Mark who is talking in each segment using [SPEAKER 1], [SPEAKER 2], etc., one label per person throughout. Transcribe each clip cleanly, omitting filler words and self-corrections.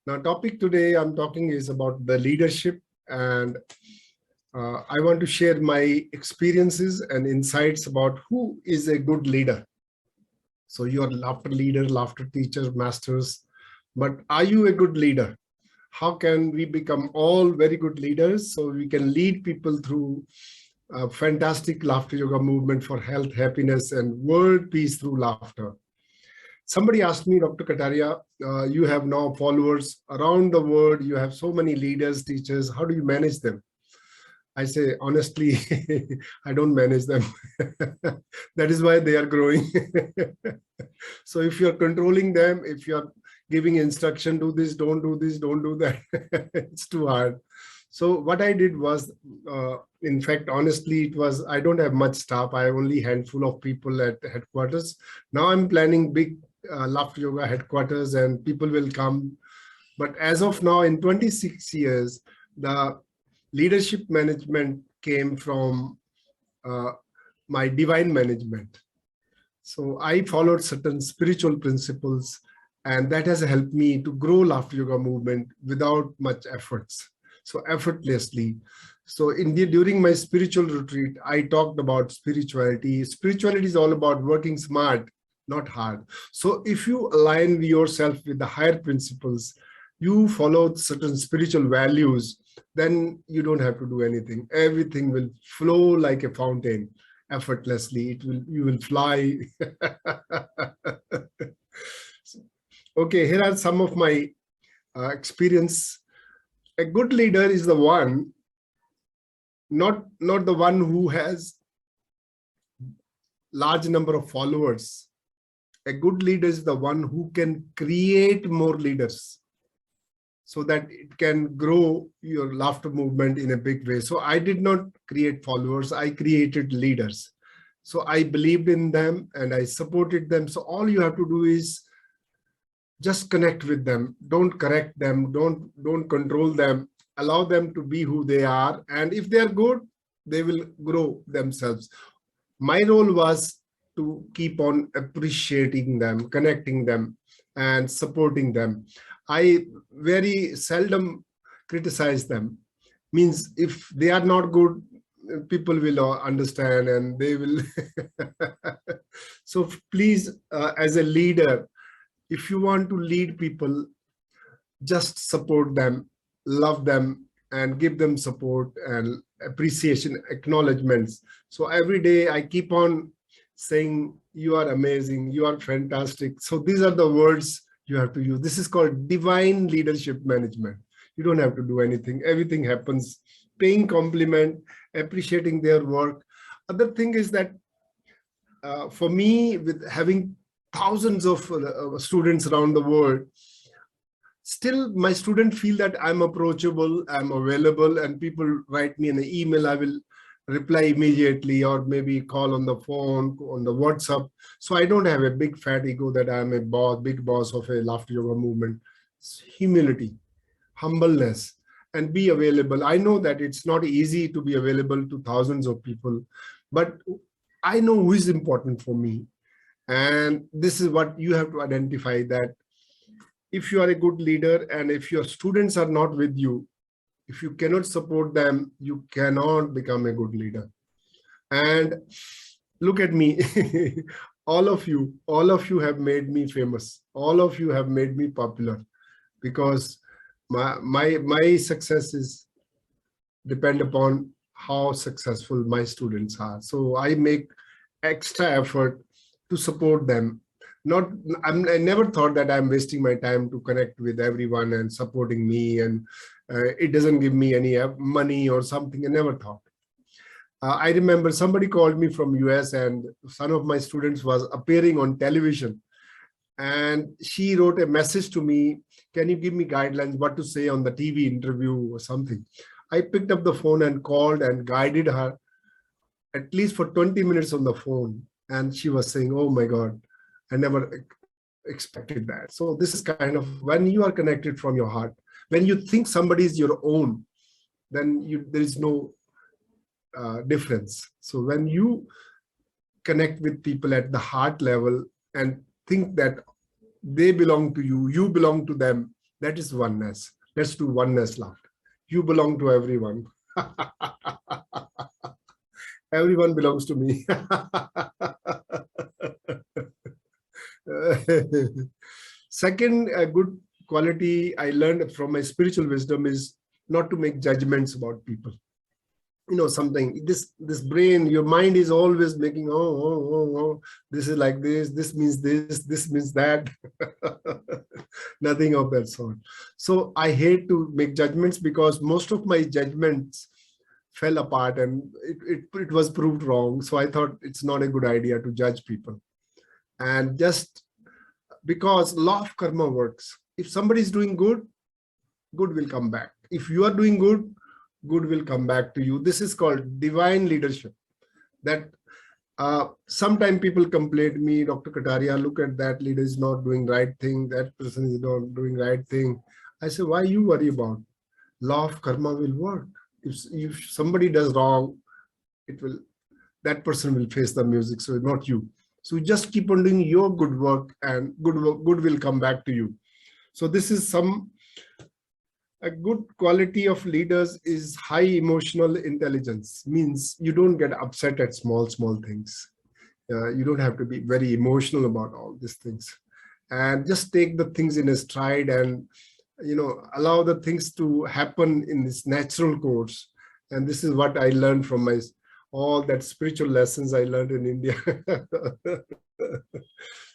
[SPEAKER 1] Now, topic today I'm talking is about the leadership, and I want to share my experiences and insights about who is a good leader. So you are laughter leader, laughter teacher, masters, but are you a good leader? How can we become all very good leaders so we can lead people through a fantastic laughter yoga movement for health, happiness, and world peace through laughter? Somebody asked me, Dr. Kataria, you have now followers around the world. You have so many leaders, teachers. How do you manage them? I say, honestly, I don't manage them. That is why they are growing. So if you're controlling them, if you're giving instruction, do this, don't do this, don't do that, it's too hard. So what I did was, in fact, honestly, it was, I don't have much staff. I have only a handful of people at headquarters. Now I'm planning big laughter yoga headquarters and people will come. But as of now, in 26 years, the leadership management came from my divine management. So I followed certain spiritual principles, and that has helped me to grow laughter yoga movement without much efforts. So effortlessly. So during my spiritual retreat, I talked about spirituality. Spirituality is all about working smart, not hard. So if you align yourself with the higher principles, you follow certain spiritual values, then you don't have to do anything. Everything will flow like a fountain effortlessly. You will fly. Okay, here are some of my experience. A good leader is the one, not the one who has large number of followers. A good leader is the one who can create more leaders so that it can grow your laughter movement in a big way. So I did not create followers, I created leaders. So I believed in them and I supported them. So all you have to do is just connect with them. Don't correct them, don't control them, allow them to be who they are. And if they're good, they will grow themselves. My role was to keep on appreciating them, connecting them, and supporting them. I very seldom criticize them. Means if they are not good, people will understand and they will. So please, as a leader, if you want to lead people, just support them, love them, and give them support and appreciation, acknowledgements. So every day I keep on saying, you are amazing, you are fantastic. So these are the words you have to use. This is called divine leadership management. You don't have to do anything. Everything happens. Paying compliment, appreciating their work. Other thing is that for me, with having thousands of students around the world, still my students feel that I'm approachable, I'm available, and people write me an email, I will reply immediately, or maybe call on the phone, on the WhatsApp. So I don't have a big fat ego that I'm a boss, big boss of a laughter yoga movement. It's humility, humbleness, and be available. I know that it's not easy to be available to thousands of people, but I know who is important for me. And this is what you have to identify, that if you are a good leader and if your students are not with you, if you cannot support them, you cannot become a good leader. And look at me, all of you have made me famous. All of you have made me popular, because my success is depend upon how successful my students are. So I make extra effort to support them. I never thought that I'm wasting my time to connect with everyone and supporting me, and it doesn't give me any money or something. I never thought. I remember somebody called me from US, and one of my students was appearing on television, and she wrote a message to me, can you give me guidelines what to say on the TV interview or something? I picked up the phone and called and guided her at least for 20 minutes on the phone. And she was saying, oh my God, I never expected that. So this is kind of when you are connected from your heart, when you think somebody is your own, then there is no difference. So when you connect with people at the heart level and think that they belong to you, you belong to them, That is oneness. Let's do oneness laughter. You belong to everyone. Everyone belongs to me. Second good quality I learned from my spiritual wisdom is not to make judgments about people. You know, something, this brain, your mind is always making, this is like this means this means that. Nothing of that sort. So I hate to make judgments, because most of my judgments fell apart and it was proved wrong. So I thought it's not a good idea to judge people. And just because law of karma works, if somebody is doing good, good will come back. If you are doing good, good will come back to you. This is called divine leadership. That sometimes people complain to me, Dr. Kataria, look at that leader is not doing right thing, that person is not doing right thing. I say, why you worry about? Law of karma will work. If somebody does wrong, that person will face the music, so not you. So just keep on doing your good work, and good will come back to you. So this is a good quality of leaders is high emotional intelligence. Means you don't get upset at small things. You don't have to be very emotional about all these things, and just take the things in a stride, and allow the things to happen in this natural course. And this is what I learned from all that spiritual lessons I learned in India.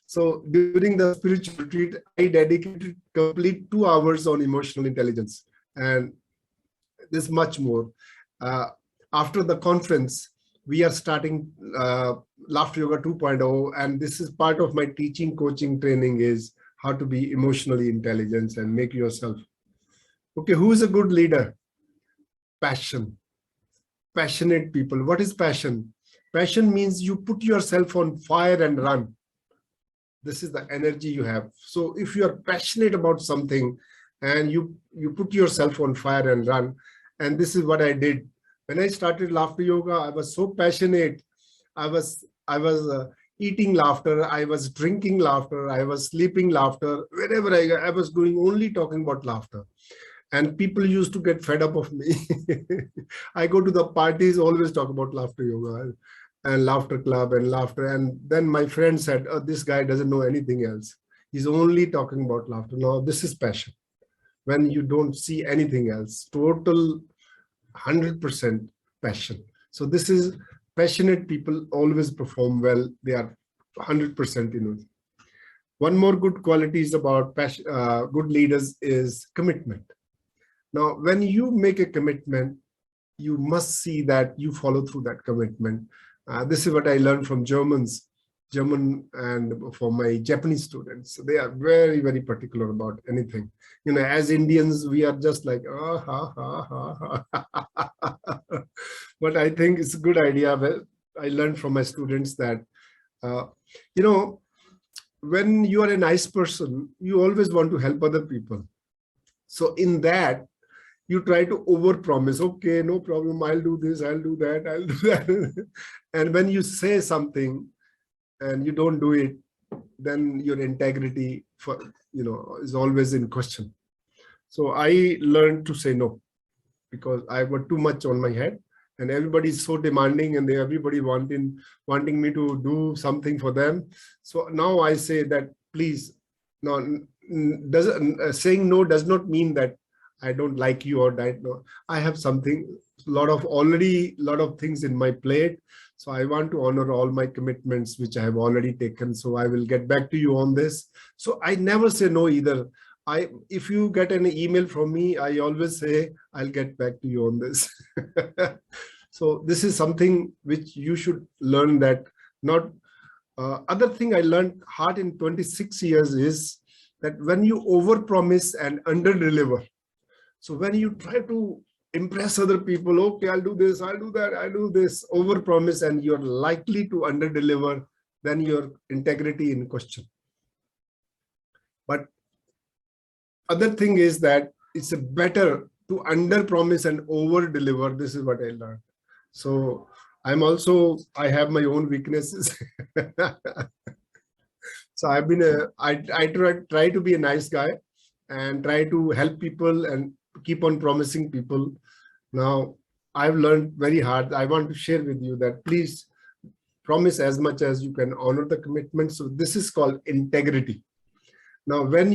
[SPEAKER 1] So during the spiritual retreat, I dedicated complete 2 hours on emotional intelligence, and there's much more. After the conference, we are starting Laughter Yoga 2.0, and this is part of my teaching, coaching, training is how to be emotionally intelligent and make yourself. Okay, who is a good leader? Passion. Passionate people. What is passion? Passion means you put yourself on fire and run. This is the energy you have. So if you are passionate about something and you put yourself on fire and run, and this is what I did. When I started Laughter Yoga, I was so passionate. I was eating laughter, I was drinking laughter, I was sleeping laughter. Wherever I was going, only talking about laughter. And people used to get fed up of me. I go to the parties, always talk about Laughter Yoga and laughter club and laughter. And then my friend said, oh, this guy doesn't know anything else. He's only talking about laughter. Now, this is passion. When you don't see anything else, total 100% passion. So this is passionate people always perform well. They are 100%. One more good quality is about good leaders is commitment. Now, when you make a commitment, you must see that you follow through that commitment. This is what I learned from German and for my Japanese students. They are very, very particular about anything. As Indians, we are just like, But I think it's a good idea. I learned from my students that, when you are a nice person, you always want to help other people. So in that, you try to overpromise. Okay, no problem. I'll do this. I'll do that. I'll do that. And when you say something and you don't do it, then your integrity, is always in question. So I learned to say no, because I got too much on my head, and everybody is so demanding, and everybody wanting me to do something for them. So now I say that, please, no. Saying no does not mean that I don't like you or that. No, I have already a lot of things in my plate. So I want to honor all my commitments, which I have already taken. So I will get back to you on this. So I never say no either. If you get an email from me, I always say, I'll get back to you on this. So this is something which you should learn, that not other thing I learned hard in 26 years is that when you overpromise and underdeliver. So when you try to impress other people, okay, I'll do this, I'll do that, I'll do this, overpromise, and you're likely to underdeliver, then your integrity in question. But other thing is that it's better to underpromise and overdeliver. This is what I learned. So I have my own weaknesses. So I try to be a nice guy, and try to help people and keep on promising people. Now, I've learned very hard. I want to share with you that please promise as much as you can, honor the commitment. So this is called integrity. Now, when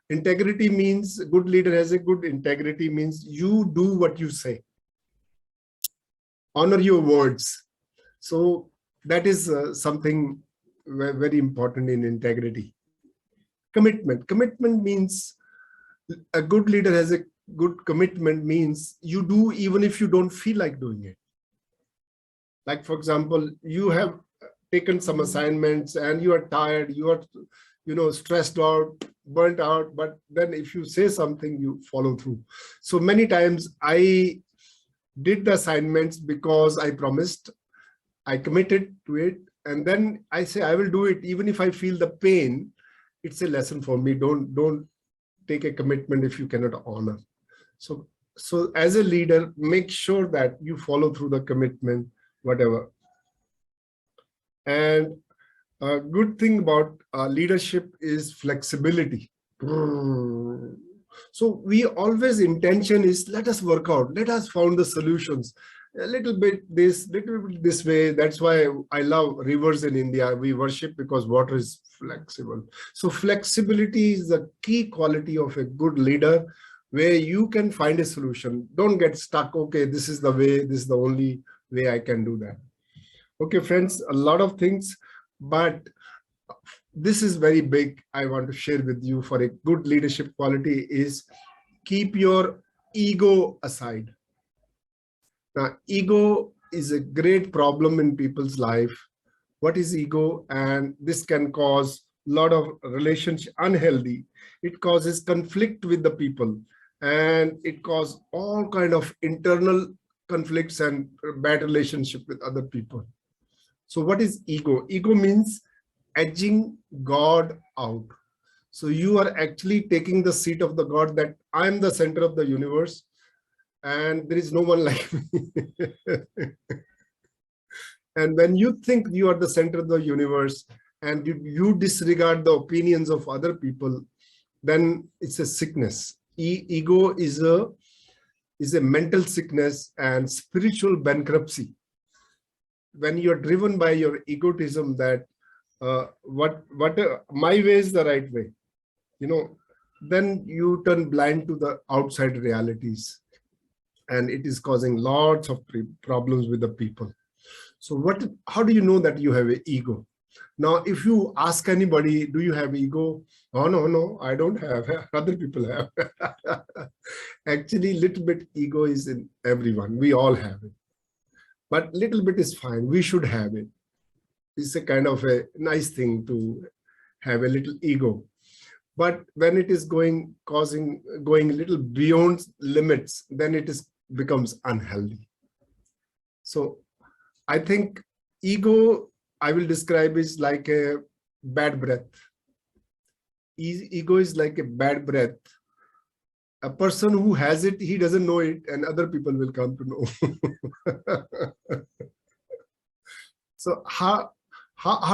[SPEAKER 1] integrity means, good leader has a good integrity means you do what you say, honor your words. So that is something very important in integrity. Commitment means a good leader has a good commitment means you do even if you don't feel like doing it. Like, for example, you have taken some assignments and you are tired, you are, stressed out, burnt out, but then if you say something, you follow through. So many times I did the assignments because I promised, I committed to it, and then I say I will do it even if I feel the pain. It's a lesson for me. Don't take a commitment if you cannot honor. So as a leader, make sure that you follow through the commitment, whatever. And a good thing about leadership is flexibility. So we always intention is, let us work out, let us find the solutions. A little bit this, little bit this way. That's why I love rivers in India. We worship because water is flexible. So flexibility is the key quality of a good leader, where you can find a solution. Don't get stuck. Okay, this is the way, this is the only way I can do that. Okay, friends, a lot of things, but this is very big. I want to share with you for a good leadership quality is keep your ego aside. Now, ego is a great problem in people's life. What is ego? And this can cause a lot of relationship unhealthy. It causes conflict with the people, and it causes all kind of internal conflicts and bad relationship with other people. So what is ego? Ego means edging God out. So you are actually taking the seat of the God, that I'm the center of the universe and there is no one like me. And when you think you are the center of the universe and you disregard the opinions of other people, then it's a sickness. Ego is a mental sickness and spiritual bankruptcy. When you're driven by your egotism, that my way is the right way, then you turn blind to the outside realities, and it is causing lots of problems with the people. So how do you know that you have an ego? Now, if you ask anybody, do you have ego? Oh, no, I don't have. Other people have. Actually, little bit ego is in everyone. We all have it. But little bit is fine. We should have it. It's a kind of a nice thing to have a little ego. But when it is going a little beyond limits, then it becomes unhealthy. So I think ego, I will describe, is like a bad breath. Ego is like a bad breath. A person who has it, he doesn't know it, and other people will come to know. So how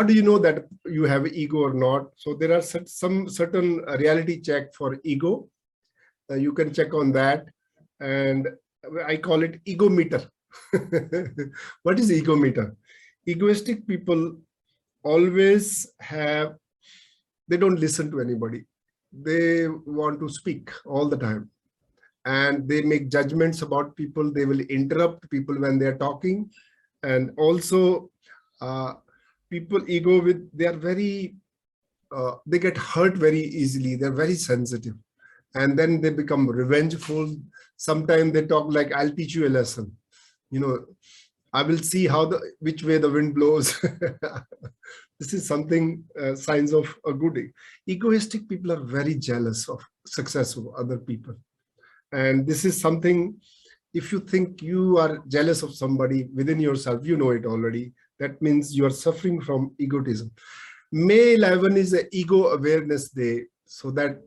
[SPEAKER 1] do you know that you have ego or not? So there are some certain reality check for ego. You can check on that, and I call it ego meter. What is ego meter? Egoistic people always they don't listen to anybody. They want to speak all the time, and they make judgments about people. They will interrupt people when they're talking. And also people they are very, they get hurt very easily. They're very sensitive, and then they become revengeful. Sometimes they talk like, I'll teach you a lesson. I will see which way the wind blows. This is something, signs of a good. Egoistic people are very jealous of success of other people. And this is something, if you think you are jealous of somebody within yourself, you know it already. That means you are suffering from egotism. May 11 is an ego awareness day. So that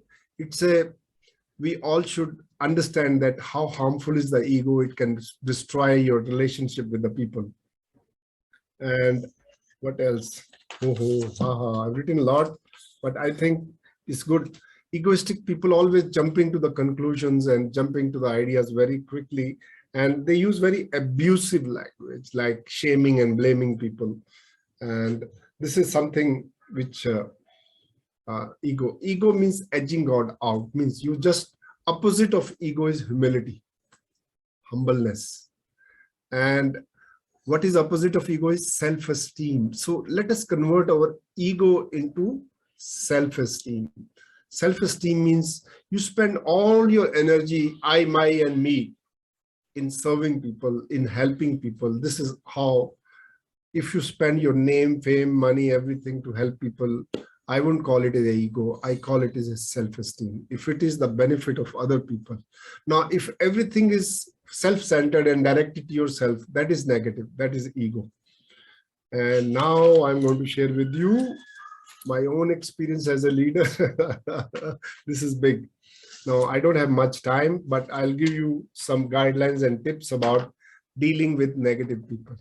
[SPEAKER 1] we all should understand that how harmful is the ego. It can destroy your relationship with the people. And what else? I've written a lot, but I think it's good. Egoistic people always jumping to the conclusions and jumping to the ideas very quickly, and they use very abusive language like shaming and blaming people. And this is something which ego means edging God out, means you just opposite of ego is humility, humbleness. And what is opposite of ego is self-esteem. So let us convert our ego into self-esteem. Self-esteem means you spend all your energy, I, my, and me, in serving people, in helping people. This is how, if you spend your name, fame, money, everything to help people, I wouldn't call it an ego. I call it as a self-esteem. If it is the benefit of other people. Now, if everything is self-centered and directed to yourself, that is negative. That is ego. And now I'm going to share with you my own experience as a leader. This is big. Now, I don't have much time, but I'll give you some guidelines and tips about dealing with negative people.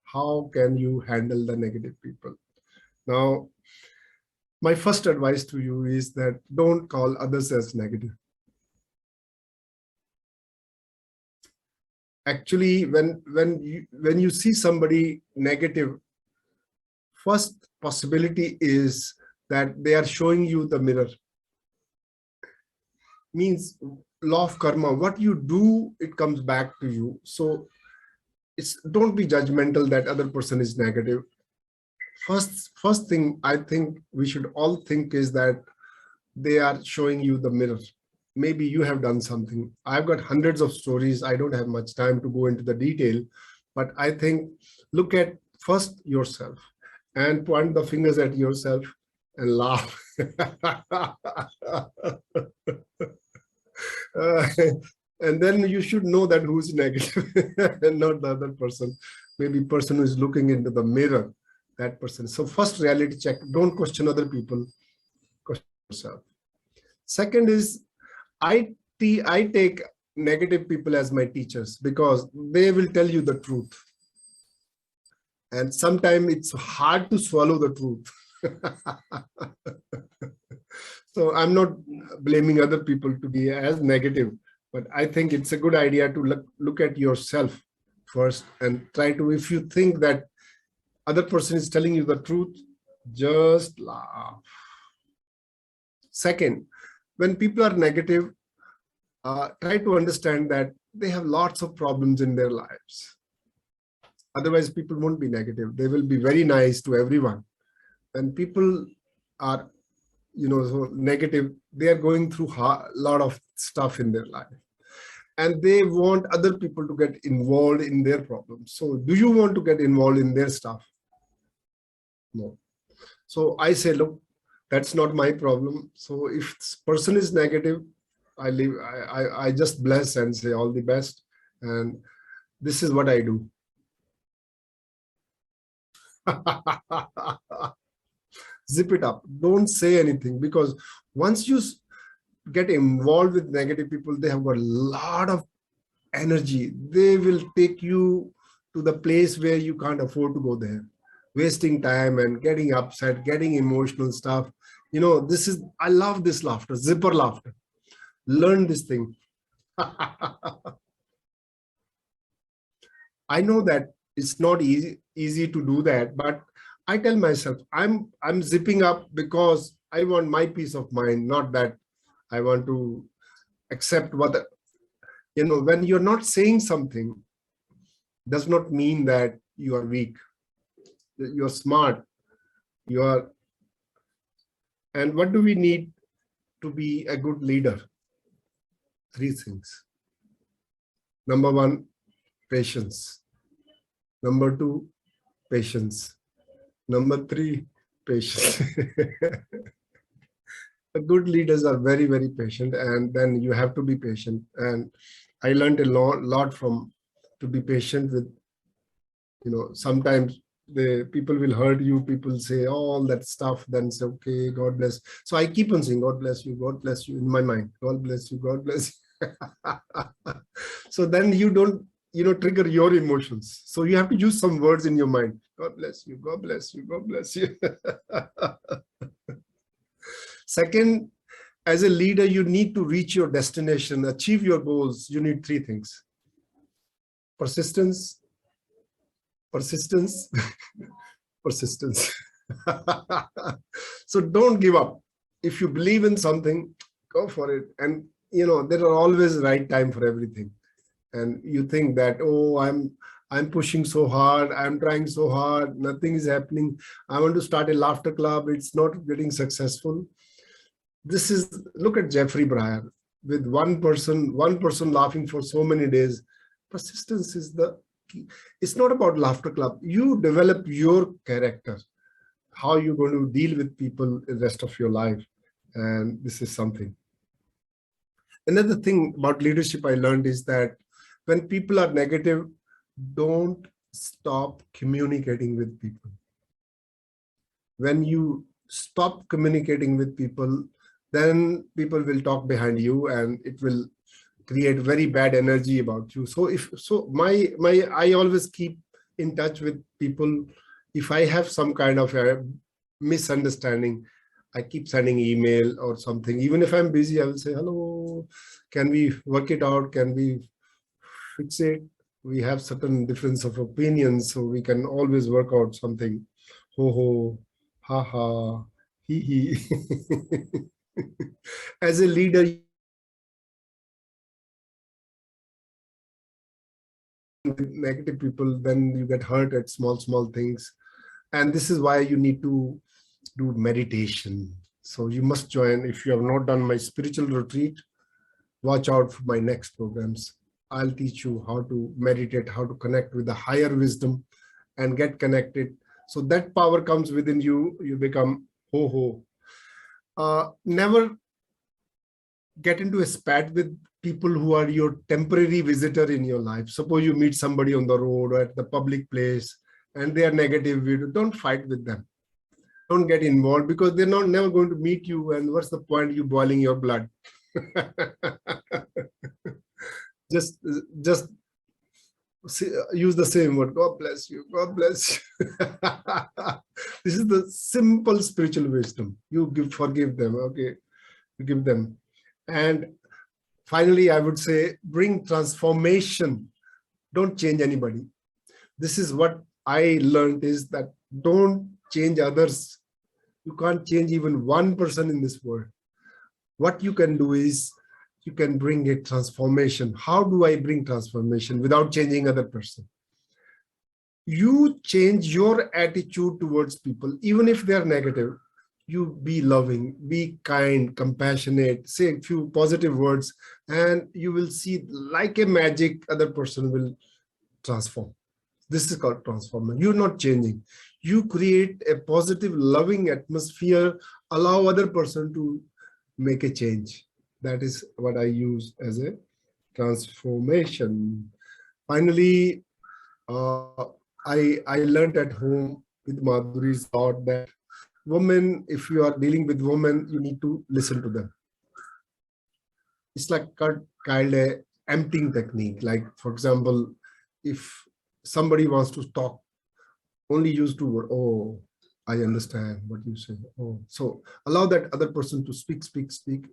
[SPEAKER 1] How can you handle the negative people? Now, my first advice to you is that don't call others as negative. Actually, when you see somebody negative, first possibility is that they are showing you the mirror. Means law of karma, what you do, it comes back to you. So don't be judgmental that other person is negative. First thing I think we should all think is that they are showing you the mirror. Maybe you have done something. I've got hundreds of stories. I don't have much time to go into the detail, but I think look at first yourself and point the fingers at yourself and laugh. And then you should know that who's negative and not the other person. Maybe person who is looking into the mirror, that person. So first reality check, don't question other people, question yourself. Second is, I take negative people as my teachers because they will tell you the truth. And sometimes it's hard to swallow the truth. So I'm not blaming other people to be as negative, but I think it's a good idea to look at yourself first and try to, if you think that other person is telling you the truth, just laugh. Second, when people are negative, try to understand that they have lots of problems in their lives. Otherwise, people won't be negative. They will be very nice to everyone. When people are, so negative, they are going through a lot of stuff in their life. And they want other people to get involved in their problems. So do you want to get involved in their stuff? No. So I say, look, that's not my problem. So if this person is negative, I just bless and say all the best. And this is what I do. Zip it up. Don't say anything, because once you get involved with negative people, they have got a lot of energy. They will take you to the place where you can't afford to go there, wasting time and getting upset, getting emotional stuff. I love this laughter, zipper laughter. Learn this thing. I know that it's not easy to do that, but I tell myself I'm zipping up because I want my peace of mind, not that I want to accept what when you're not saying something does not mean that you are weak. You're smart. And what do we need to be a good leader? 3 things. Number 1, patience. Number 2, patience. Number 3, patience. Good leaders are very, very patient, and then you have to be patient. And I learned a lot from to be patient with, sometimes the people will hurt you, people say all that stuff, then say, okay, God bless. So I keep on saying, God bless you in my mind. God bless you, God bless you. So then you don't, trigger your emotions. So you have to use some words in your mind. God bless you, God bless you, God bless you. Second, As a leader, you need to reach your destination, achieve your goals. You need three things: persistence, persistence, persistence. So don't give up. If you believe in something, go for it. And there are always right time for everything. And you think that, oh, I'm pushing so hard, I'm trying so hard, nothing is happening. I want to start a laughter club, it's not getting successful. Look at Jeffrey Breyer. With one person laughing for so many days. Persistence is the key. It's not about laughter club. You develop your character, how you're going to deal with people the rest of your life. And this is something. Another thing about leadership I learned is that when people are negative, don't stop communicating with people. When you stop communicating with people, then people will talk behind you and it will create very bad energy about you. So I always keep in touch with people. If I have some kind of a misunderstanding, I keep sending email or something. Even if I'm busy, I will say, hello, can we work it out? Can we fix it? We have certain difference of opinions, so we can always work out something. Ho ho, ha ha, he he. As a leader, with negative people, then you get hurt at small things. And this is why you need to do meditation. So you must join. If you have not done my spiritual retreat, watch out for my next programs. I'll teach you how to meditate, how to connect with the higher wisdom and get connected. So that power comes within you, you become ho ho. Never get into a spat with people who are your temporary visitor in your life. Suppose you meet somebody on the road or at the public place and they are negative, don't fight with them. Don't get involved because they're never going to meet you. And what's the point you boiling your blood? just use the same word. God bless you. God bless you. This is the simple spiritual wisdom. You forgive them. Okay, you give them. And finally, I would say bring transformation. Don't change anybody. This is what I learned, is that don't change others. You can't change even one person in this world. What you can do is you can bring a transformation. How do I bring transformation without changing other person? You change your attitude towards people, even if they are negative. You be loving, be kind, compassionate, say a few positive words, and you will see like a magic, other person will transform. This is called transformation. You're not changing. You create a positive, loving atmosphere, allow other person to make a change. That is what I use as a transformation. Finally, I learned at home with Madhuri's thought that women, if you are dealing with women, you need to listen to them. It's like kind of emptying technique. Like, for example, if somebody wants to talk, only use two words. Oh, I understand what you say. Oh, so allow that other person to speak.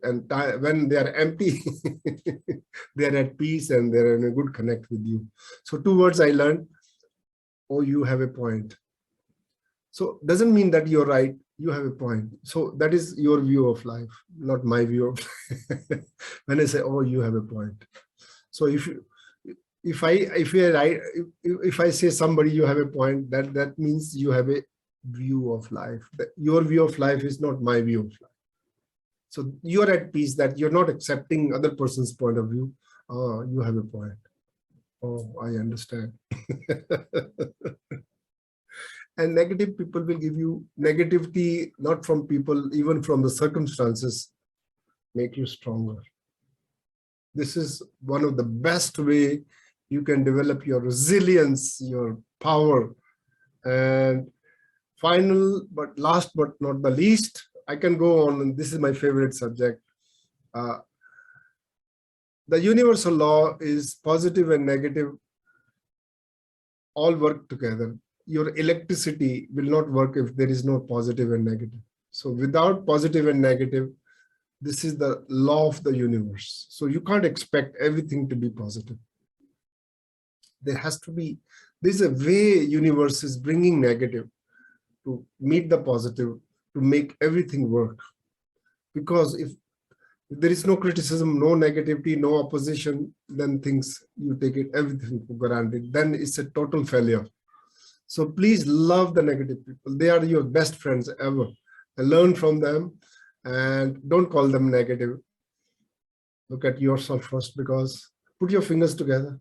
[SPEAKER 1] And when they are empty, they are at peace and they're in a good connect with you. So two words I learned. Oh, you have a point. So doesn't mean that you're right. You have a point. So that is your view of life, not my view of life. When I say, oh, you have a point. So if I say somebody, you have a point, that means you have a view of life. Your view of life is not my view of life. So you're at peace that you're not accepting other person's point of view. Oh, you have a point. Oh, I understand. And negative people will give you negativity, not from people, even from the circumstances, make you stronger. This is one of the best way you can develop your resilience, your power. And final, but last but not the least, I can go on, and this is my favorite subject. The universal law is positive and negative all work together. Your electricity will not work if there is no positive and negative. So without positive and negative, This is the law of the universe. So you can't expect everything to be positive. There's a way universe is bringing negative to meet the positive, to make everything work. Because if there is no criticism, no negativity, no opposition, then you take it everything for granted. Then it's a total failure. So please love the negative people. They are your best friends ever. And learn from them and don't call them negative. Look at yourself first, because put your fingers together.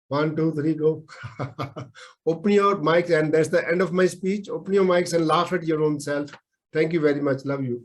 [SPEAKER 1] 1, 2, 3, go. Open your mics, and that's the end of my speech. Open your mics and laugh at your own self. Thank you very much. Love you.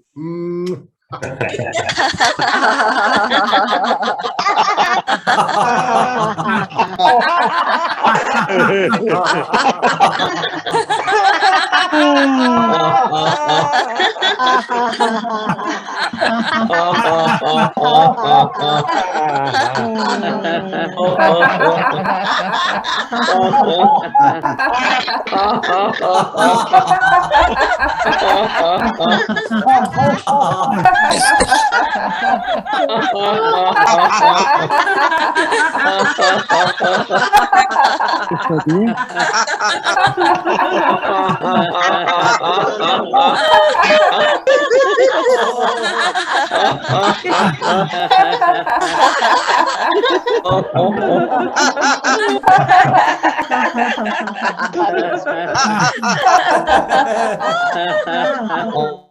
[SPEAKER 2] Oh.